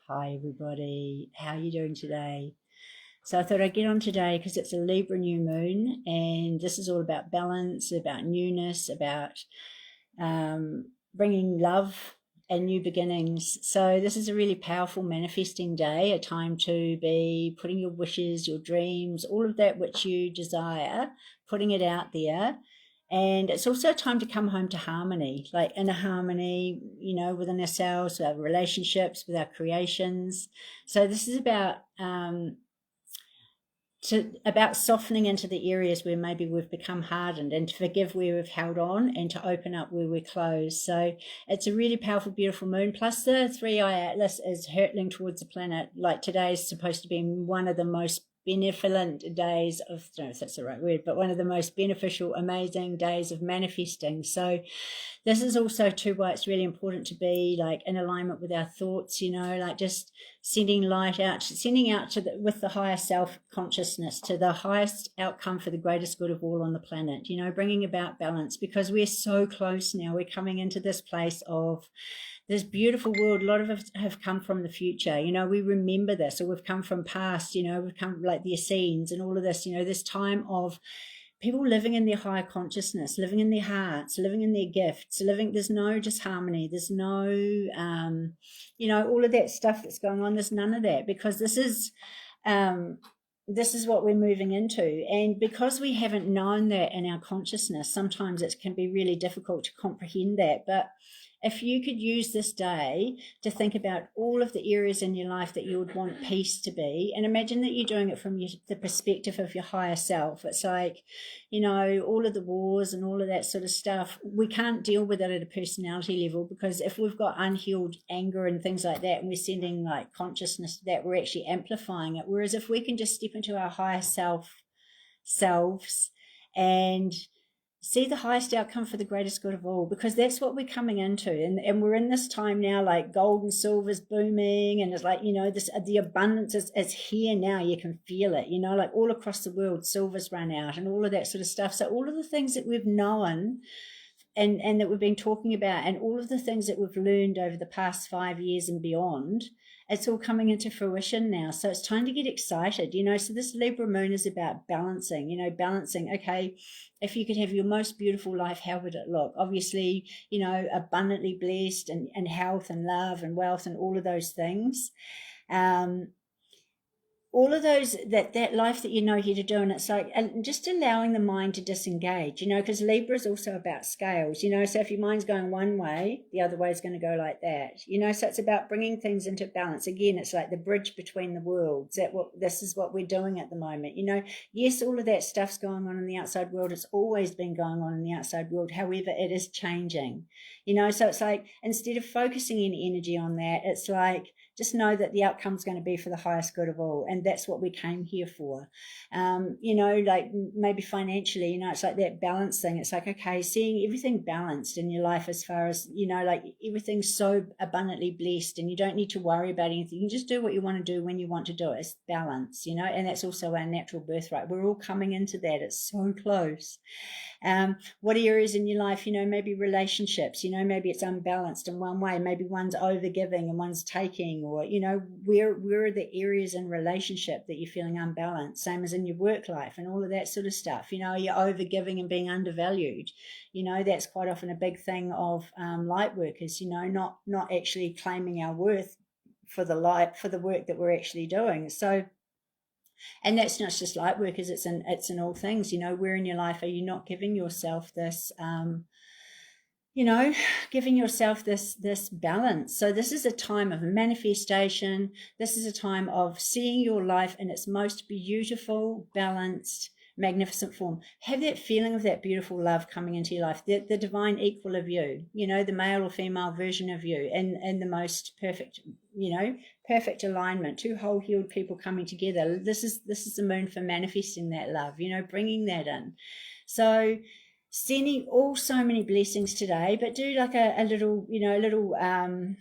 Hi everybody, how are you doing today? So I thought I'd get on today because it's a Libra new moon, and this is all about balance, about newness, about bringing love and new beginnings. So this is a really powerful manifesting day, a time to be putting your wishes, your dreams, all of that which you desire, putting it out there. And it's also a time to come home to harmony, like inner harmony, within ourselves, with our relationships, with our creations. So this is about softening into the areas where maybe we've become hardened, and to forgive where we've held on, and to open up where we're closed. So it's a really powerful, beautiful moon. Plus the 3-eye atlas is hurtling towards the planet. Like today is supposed to be one of the most benevolent days of, I don't know if that's the right word, but one of the most beneficial, amazing days of manifesting. So this is also too why it's really important to be like in alignment with our thoughts, like just sending light out, sending out with the higher self consciousness to the highest outcome for the greatest good of all on the planet, bringing about balance, because we're so close now. We're coming into this place of this beautiful world. A lot of us have come from the future, we remember this, or we've come from past, we've come like the Essenes and all of this, this time of people living in their higher consciousness, living in their hearts, living in their gifts, there's no disharmony, there's no, all of that stuff that's going on. There's none of that, because this is what we're moving into. And because we haven't known that in our consciousness, sometimes it can be really difficult to comprehend that. But if you could use this day to think about all of the areas in your life that you would want peace to be, and imagine that you're doing it from the perspective of your higher self. It's like, all of the wars and all of that sort of stuff, we can't deal with it at a personality level, because if we've got unhealed anger and things like that, and we're sending like consciousness to that, we're actually amplifying it. Whereas if we can just step into our higher selves and see the highest outcome for the greatest good of all, because that's what we're coming into. And we're in this time now, like gold and silver's booming, and it's like, the abundance is here now. You can feel it, like all across the world, silver's run out and all of that sort of stuff. So all of the things that we've known and that we've been talking about, and all of the things that we've learned over the past 5 years and beyond, it's all coming into fruition now. So it's time to get excited, so this Libra moon is about balancing, okay, if you could have your most beautiful life, how would it look? Obviously, abundantly blessed, and health and love and wealth and all of those things. All of those, that life that here to do. And it's like, and just allowing the mind to disengage, because Libra is also about scales, so if your mind's going one way, the other way is going to go like that, so it's about bringing things into balance. Again, it's like the bridge between the worlds. This is what we're doing at the moment. Yes, all of that stuff's going on in the outside world. It's always been going on in the outside world. However, it is changing, so it's like, instead of focusing any energy on that, it's like, just know that the outcome is going to be for the highest good of all. And that's what we came here for. Like maybe financially, it's like that balance thing. It's like, okay, seeing everything balanced in your life, as far as, like everything's so abundantly blessed, and you don't need to worry about anything. You can just do what you want to do when you want to do it. It's balance, and that's also our natural birthright. We're all coming into that. It's so close. What areas in your life, maybe relationships, maybe it's unbalanced in one way, maybe one's over giving and one's taking, or where are the areas in relationship that you're feeling unbalanced? Same as in your work life and all of that sort of stuff. You're over giving and being undervalued. That's quite often a big thing of light workers, not actually claiming our worth for the work that we're actually doing. So, and that's not just light workers, it's in all things. Where in your life are you not giving yourself this giving yourself this balance? So this is a time of manifestation. This is a time of seeing your life in its most beautiful, balanced, magnificent form. Have that feeling of that beautiful love coming into your life, the divine equal of you, the male or female version of you, and the most perfect, perfect alignment, two whole healed people coming together. This is the moon for manifesting that love, bringing that in. So sending all so many blessings today, but do like a little, a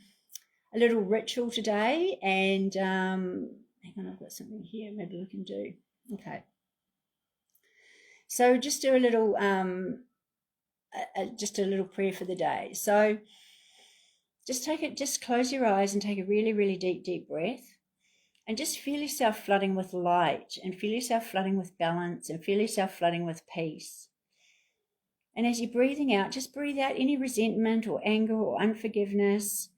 little ritual today. And hang on, I've got something here maybe we can do. Okay. So just do a little, just a little prayer for the day. So Just close your eyes and take a really, really deep breath. And just feel yourself flooding with light, and feel yourself flooding with balance, and feel yourself flooding with peace. And as you're breathing out, just breathe out any resentment or anger or unforgiveness.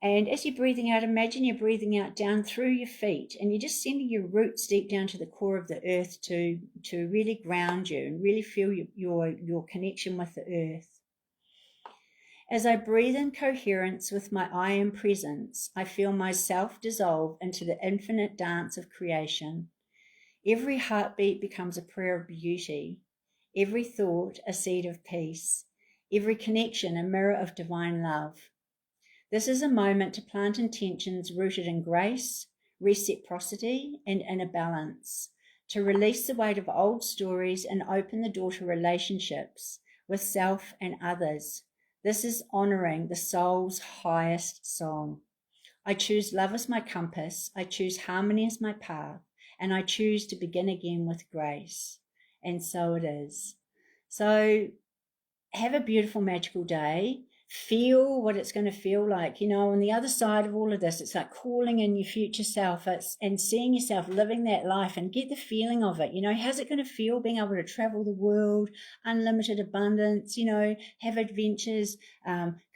And as you're breathing out, imagine you're breathing out down through your feet, and you're just sending your roots deep down to the core of the earth to really ground you and really feel your connection with the earth. As I breathe in coherence with my I am presence, I feel myself dissolve into the infinite dance of creation. Every heartbeat becomes a prayer of beauty, every thought a seed of peace, every connection a mirror of divine love. This is a moment to plant intentions rooted in grace, reciprocity, and inner balance, to release the weight of old stories and open the door to relationships with self and others. This is honoring the soul's highest song. I choose love as my compass, I choose harmony as my path, and I choose to begin again with grace. And so it is. So have a beautiful, magical day. Feel what it's going to feel like. On the other side of all of this, it's like calling in your future self and seeing yourself living that life, and get the feeling of it. How's it going to feel being able to travel the world, unlimited abundance, have adventures,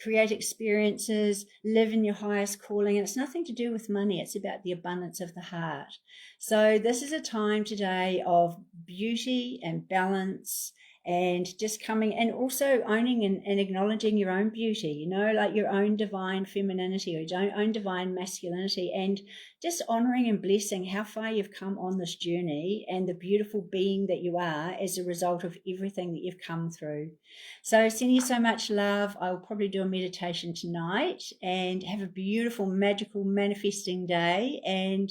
create experiences, live in your highest calling. And it's nothing to do with money. It's about the abundance of the heart. So this is a time today of beauty and balance, and just coming and also owning and acknowledging your own beauty, like your own divine femininity or your own divine masculinity, and just honoring and blessing how far you've come on this journey and the beautiful being that you are as a result of everything that you've come through. So sending you so much love. I'll probably do a meditation tonight, and have a beautiful, magical, manifesting day, and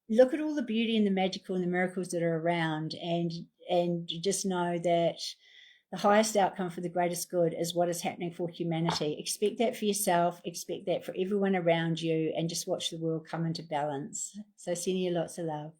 look at all the beauty and the magical and the miracles that are around, and just know that the highest outcome for the greatest good is what is happening for humanity. Expect that for yourself, expect that for everyone around you, and just watch the world come into balance. So sending you lots of love.